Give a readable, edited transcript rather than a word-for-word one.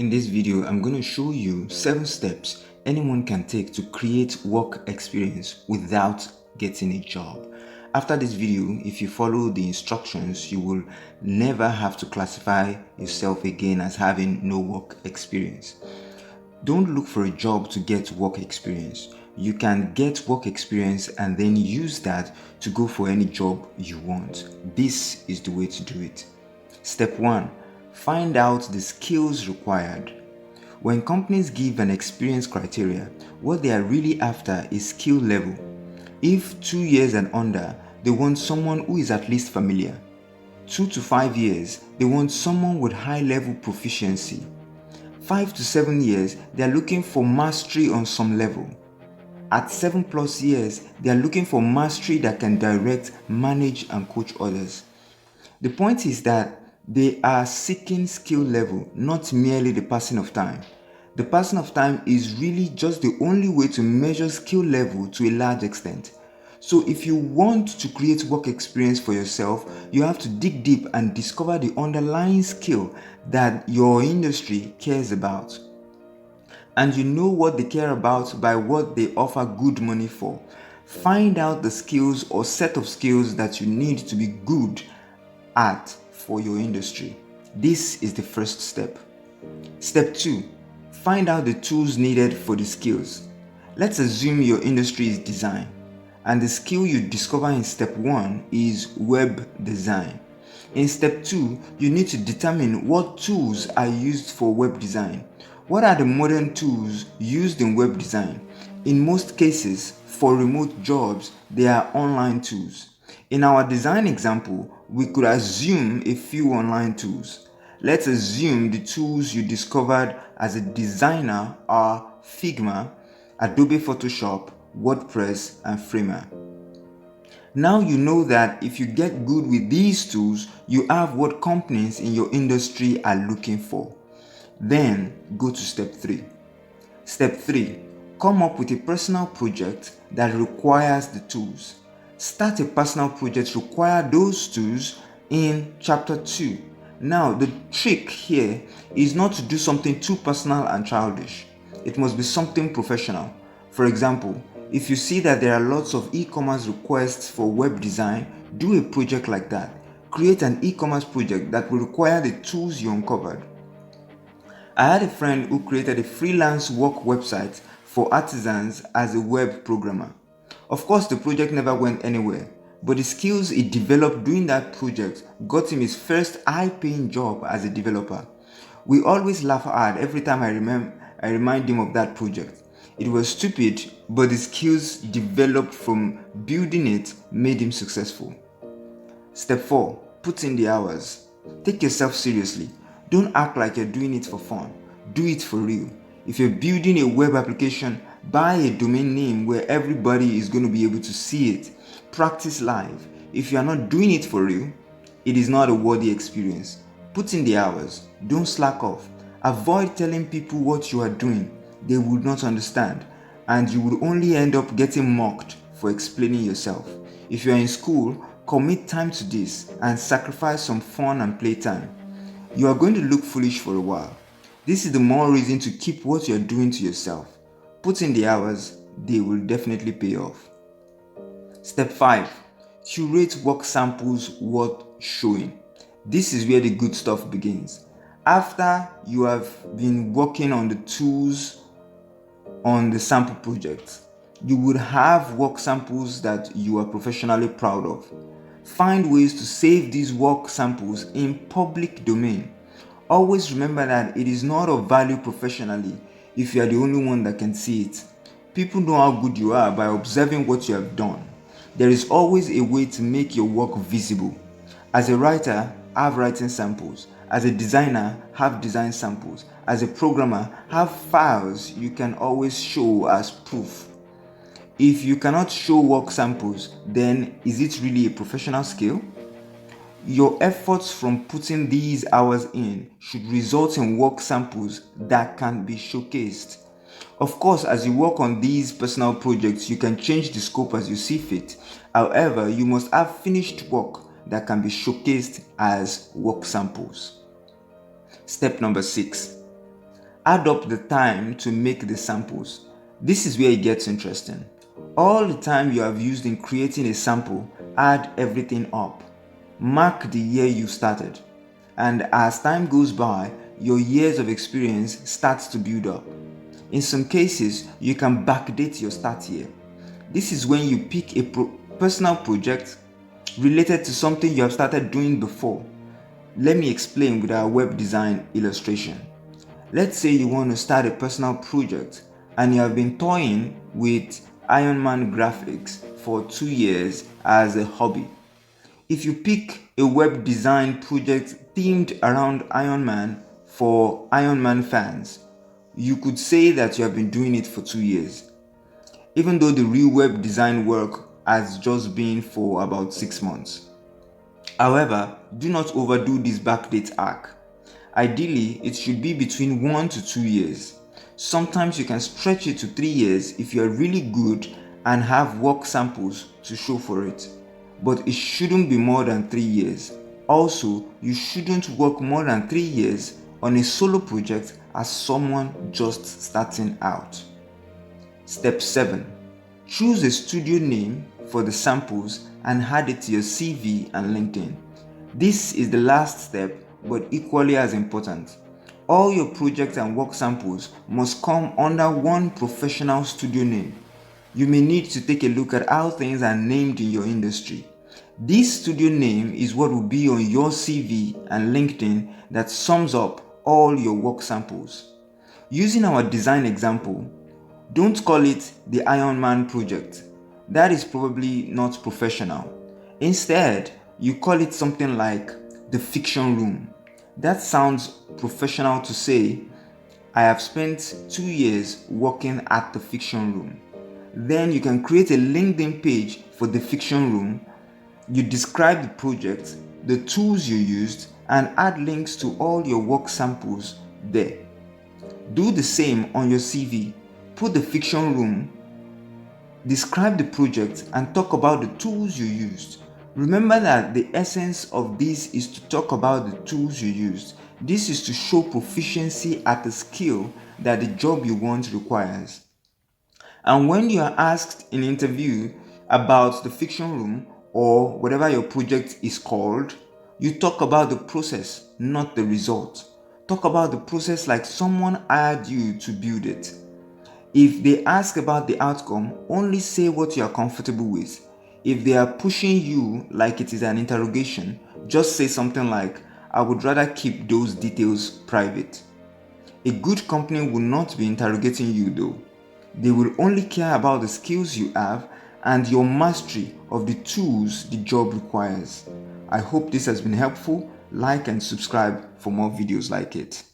In this video, I'm going to show you 7 steps anyone can take to create work experience without getting a job. After this video, if you follow the instructions, you will never have to classify yourself again as having no work experience. Don't look for a job to get work experience. You can get work experience and then use that to go for any job you want. This is the way to do it. Step 1. Find out the skills required. When companies give an experience criteria, what they are really after is skill level. If 2 years and under, they want someone who is at least familiar. 2 to 5 years, they want someone with high level proficiency. 5 to 7 years, they are looking for mastery on some level. At 7+ years, they are looking for mastery that can direct, manage, and coach others. The point is that they are seeking skill level, not merely the passing of time. The passing of time is really just the only way to measure skill level to a large extent. So if you want to create work experience for yourself, you have to dig deep and discover the underlying skill that your industry cares about. And you know what they care about by what they offer good money for. Find out the skills or set of skills that you need to be good at for your industry. This is the first step. Step 2. Find out the tools needed for the skills. Let's assume your industry is design, and the skill you discover in step 1 is web design. In step 2, you need to determine what tools are used for web design. What are the modern tools used in web design? In most cases, for remote jobs, they are online tools. In our design example, we could assume a few online tools. Let's assume the tools you discovered as a designer are Figma, Adobe Photoshop, WordPress, and Framer. Now you know that if you get good with these tools, you have what companies in your industry are looking for. Then go to step 3. Step 3. Come up with a personal project that requires the tools. Start a personal project require those tools in chapter 2. Now the trick here is not to do something too personal and childish. It must be something professional. For example, if you see that there are lots of e-commerce requests for web design, do a project like that. Create an e-commerce project that will require the tools you uncovered. I had a friend who created a freelance work website for artisans as a web programmer. Of course, the project never went anywhere, but the skills he developed doing that project got him his first high-paying job as a developer. We always laugh hard every time I remind him of that project. It was stupid, but the skills developed from building it made him successful. Step 4. Put in the hours. Take yourself seriously. Don't act like you're doing it for fun. Do it for real. If you're building a web application, buy a domain name where everybody is going to be able to see it. Practice live. If you are not doing it for real, it is not a worthy experience. Put in the hours. Don't slack off. Avoid telling people what you are doing. They would not understand, and you would only end up getting mocked for explaining yourself. If you are in school, commit time to this and sacrifice some fun and playtime. You are going to look foolish for a while. This is the more reason to keep what you are doing to yourself. Put in the hours, they will definitely pay off. Step 5. Curate work samples worth showing. This is where the good stuff begins. After you have been working on the tools on the sample project, you would have work samples that you are professionally proud of. Find ways to save these work samples in public domain. Always remember that it is not of value professionally if you are the only one that can see it. People know how good you are by observing what you have done. There is always a way to make your work visible. As a writer, have writing samples. As a designer, have design samples. As a programmer, have files you can always show as proof. If you cannot show work samples, then is it really a professional skill? Your efforts from putting these hours in should result in work samples that can be showcased. Of course, as you work on these personal projects, you can change the scope as you see fit. However, you must have finished work that can be showcased as work samples. Step number 6. Add up the time to make the samples. This is where it gets interesting. All the time you have used in creating a sample, add everything up. Mark the year you started. And as time goes by, your years of experience starts to build up. In some cases, you can backdate your start year. This is when you pick a personal project related to something you have started doing before. Let me explain with our web design illustration. Let's say you want to start a personal project and you have been toying with Iron Man graphics for 2 years as a hobby. If you pick a web design project themed around Iron Man for Iron Man fans, you could say that you have been doing it for 2 years, even though the real web design work has just been for about 6 months. However, do not overdo this backdate arc. Ideally, it should be between 1 to 2 years. Sometimes you can stretch it to 3 years if you are really good and have work samples to show for it. But it shouldn't be more than 3 years. Also, you shouldn't work more than 3 years on a solo project as someone just starting out. Step 7. Choose a studio name for the samples and add it to your CV and LinkedIn. This is the last step, but equally as important. All your projects and work samples must come under one professional studio name. You may need to take a look at how things are named in your industry. This studio name is what will be on your CV and LinkedIn that sums up all your work samples. Using our design example, don't call it the Iron Man project. That is probably not professional. Instead, you call it something like the fiction room. That sounds professional to say. I have spent 2 years working at the fiction room. Then you can create a LinkedIn page for the fiction room. You describe the project, the tools you used, and add links to all your work samples there. Do the same on your CV. Put the fiction room, describe the project, and talk about the tools you used. Remember that the essence of this is to talk about the tools you used. This is to show proficiency at the skill that the job you want requires. And when you are asked in an interview about the fiction room or whatever your project is called, you talk about the process, not the result. Talk about the process like someone hired you to build it. If they ask about the outcome, only say what you are comfortable with. If they are pushing you like it is an interrogation, just say something like, I would rather keep those details private. A good company will not be interrogating you though. They will only care about the skills you have and your mastery of the tools the job requires. I hope this has been helpful. Like and subscribe for more videos like it.